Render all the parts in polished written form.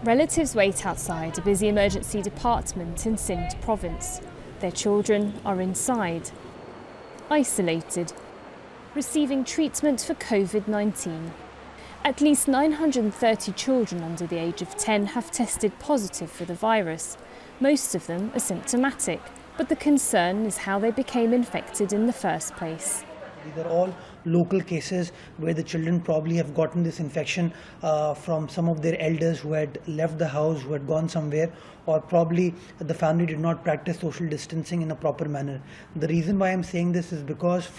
Relatives wait outside a busy emergency department in Sindh province. Their children are inside, isolated, receiving treatment for COVID-19. At least 930 children under the age of 10 have tested positive for the virus. Most of them are symptomatic, but the concern is how they became infected in the first place. These are all local cases where the children probably have gotten this infection from some of their elders who had left the house, who had gone somewhere, or probably the family did not practice social distancing in a proper manner. The reason why I'm saying this is because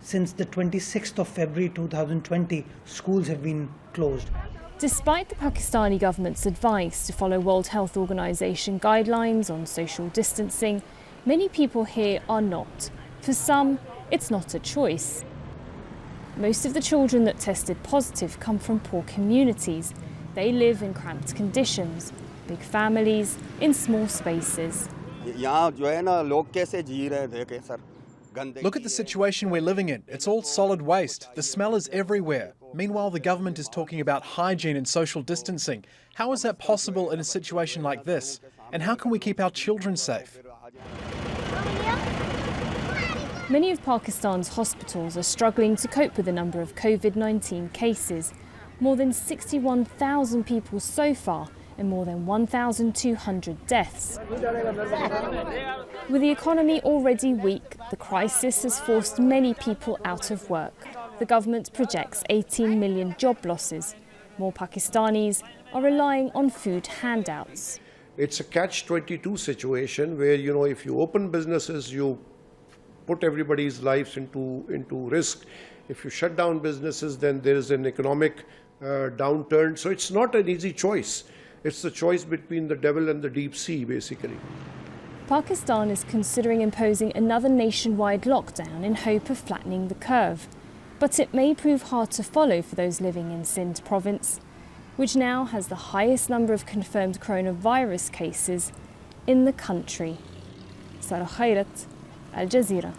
since the 26th of February 2020, schools have been closed. Despite the Pakistani government's advice to follow World Health Organization guidelines on social distancing, many people here are not. For some, it's not a choice. Most of the children that tested positive come from poor communities. They live in cramped conditions, big families, in small spaces. Look at the situation we're living in. It's all solid waste. The smell is everywhere. Meanwhile, the government is talking about hygiene and social distancing. How is that possible in a situation like this? And how can we keep our children safe? Many of Pakistan's hospitals are struggling to cope with the number of COVID-19 cases. More than 61,000 people so far and more than 1,200 deaths. With the economy already weak, the crisis has forced many people out of work. The government projects 18 million job losses. More Pakistanis are relying on food handouts. It's a catch-22 situation where, if you open businesses, you put everybody's lives into risk. If you shut down businesses, then there is an economic downturn. So it's not an easy choice. It's the choice between the devil and the deep sea, basically. Pakistan is considering imposing another nationwide lockdown in hope of flattening the curve. But it may prove hard to follow for those living in Sindh province, which now has the highest number of confirmed coronavirus cases in the country. Sara, Khairat, Jazeera.